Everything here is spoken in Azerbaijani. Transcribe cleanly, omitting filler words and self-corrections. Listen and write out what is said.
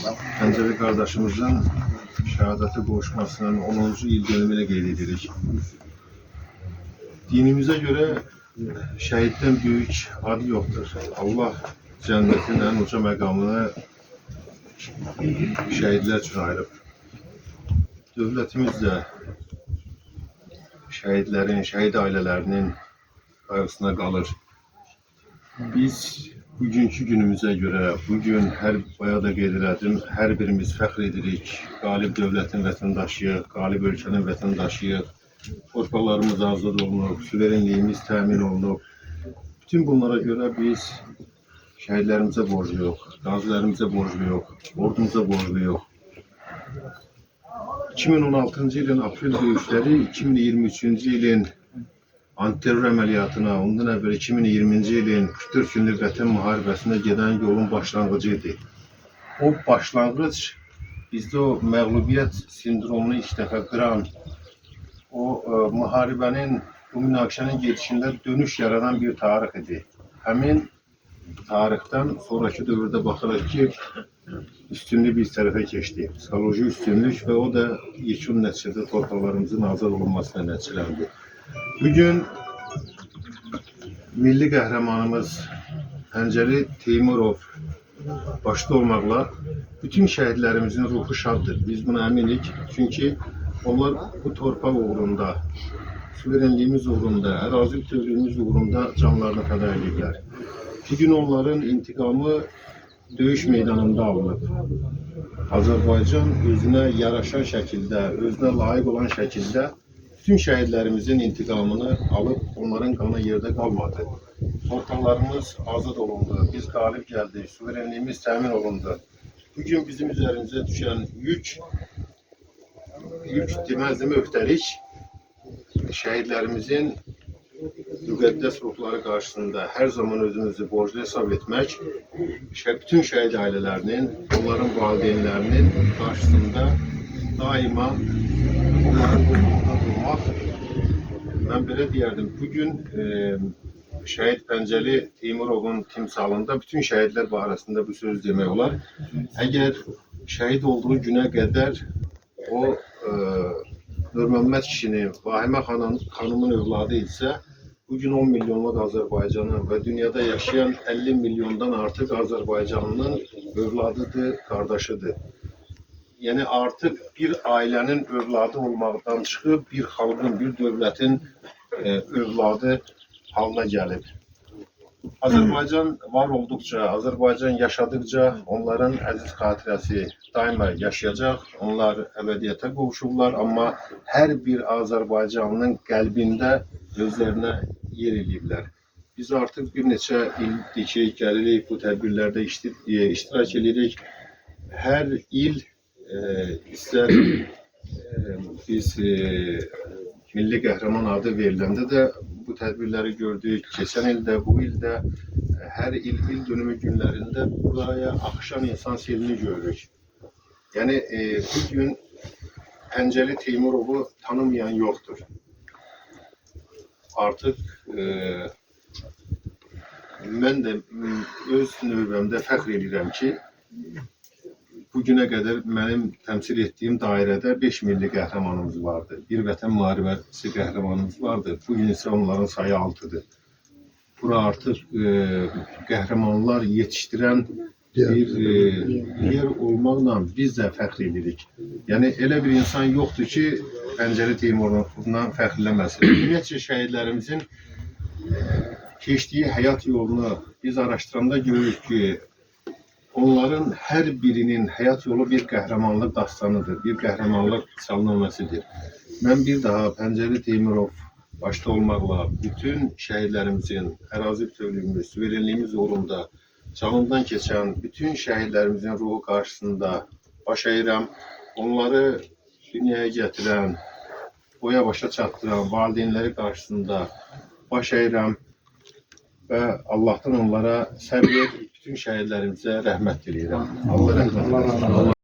Pəncəli qardaşımızın şəhadəti qovuşmasının 10-cu il dönümünü qeyd edirik. Dinimizə görə şəhiddən böyük ad yoxdur. Allah cənnətin ən uca məqamını şəhidlər üçün ayırıb. Dövlətimiz də şəhidlərin, şəhid ailələrinin qayğısına qalır. Biz bugünkü günümüzə görə, bugün bayaq da qeyd elədim, hər birimiz fəxr edirik. Qalib dövlətin vətəndaşıyıq, qalib ölkənin vətəndaşıyıq. Torpaqlarımız azad olunub, suverenliyimiz təmin olunub. Bütün bunlara görə biz şəhidlərimizə borcluyuq, qazilərimizə borcluyuq, ordumuza borcluyuq. 2016-cı ilin aprel döyüşləri 2023-cü ilin antiterror əməliyyatına, ondan əvvəl 2020-ci ilin 44 günlük vətən müharibəsinə gedən yolun başlanğıcı idi. O başlanğıc bizdə o məğlubiyyət sindromunu ilk dəfə qıran, o müharibənin, bu münaqişənin gedişində dönüş yaradan bir tarix idi. Həmin tarixdən sonraki dövrdə baxırıq ki, üstünlük bir tərəfə keçdi. Psixoloji üstünlük və o da yekun nəticədə torpaqlarımızın azad olunmasına nəticələndi. Bugün milli qəhrəmanımız Pəncəli Teymurov başda olmaqla bütün şəhidlərimizin ruhu şaddır. Biz buna əminik. Çünki onlar bu torpaq uğrunda, suverenliyimiz uğrunda, ərazi bütövlüyümüz uğrunda canlarını fəda ediblər. Bugün onların intiqamı döyüş meydanında alınıb. Azərbaycan özünə yaraşan şəkildə, özünə layiq olan şəkildə bütün şəhidlərimizin intiqamını alıb, onların qanı yerdə qalmadı. Torpaqlarımız azad olundu, biz qalib gəldik, suverenliyimiz təmin olundu. Bugün bizim üzərimizə düşən yük deməzdim öhdəlik, şəhidlərimizin müqəddəs ruhları qarşısında hər zaman özümüzü borclu hesab etmək, bütün şəhid ailələrinin, onların valideynlərinin qarşısında daima onların qulluğunda durmaq. Mən belə deyərdim, bugün şəhid Pəncəli Teymurovun timsalında bütün şəhidlər barəsində bu söz demək olar. Əgər şəhid olduğu günə qədər o Nurməmməd kişinin, Vahimə xanımın övladı isə, bugün 10 milyonluq Azərbaycanın və dünyada yaşayan 50 milyondan artıq Azərbaycanlının övladıdır, qardaşıdır. Yəni artıq bir ailənin övladı olmaqdan çıxıb, bir xalqın, bir dövlətin övladı halına gəlib. Azərbaycan var olduqca, Azərbaycan yaşadıqca onların əziz xatirəsi daima yaşayacaq. Onlar əbədiyyətə qovuşurlar, amma hər bir Azərbaycanlının qəlbində özlərinə yer eləyiblər. Biz artıq bir neçə ildir ki, gəlirik, bu tədbirlərdə iştirak edirik. Hər il istər biz milli qəhrəman adı veriləndə də bu tədbirləri gördük. Keçən ildə, bu ildə, hər il dönümü günlərində buraya axışan insan selini görürük. Yəni, bugün Pəncəli Teymurovu tanımayan yoxdur. Artıq mən də öz növbəmdə fəxr edirəm ki, bugünə qədər mənim təmsil etdiyim dairədə 5 milli qəhrəmanımız vardı. Bir vətən müharibəsi qəhrəmanımız vardı. Bugün isə onların sayı 6-dır. Bura artıq qəhrəmanlar yetişdirən bir yer olmaqla biz də fəxr edirik. Yəni, elə bir insan yoxdur ki, Pəncəli Teymurovdan fəxrləməsin. Ümumiyyətcə, şəhidlərimizin keçdiyi həyat yolunu biz araşdıranda görürük ki, onların hər birinin həyat yolu bir qəhrəmanlıq dastanıdır, bir qəhrəmanlıq salnaməsidir. Mən bir daha Pəncəli Teymurov başda olmaqla bütün şəhidlərimizin, ərazi bütövlüyümüz, suverenliyimiz uğrunda canından keçən bütün şəhidlərimizin ruhu qarşısında baş əyirəm. Onları dünyaya gətirən, boya başa çatdıran valideynləri qarşısında baş əyirəm və Allahdan onlara səbr, bütün şəhidlərimizə rəhmət diləyirəm. Allah rəhmət eləsin.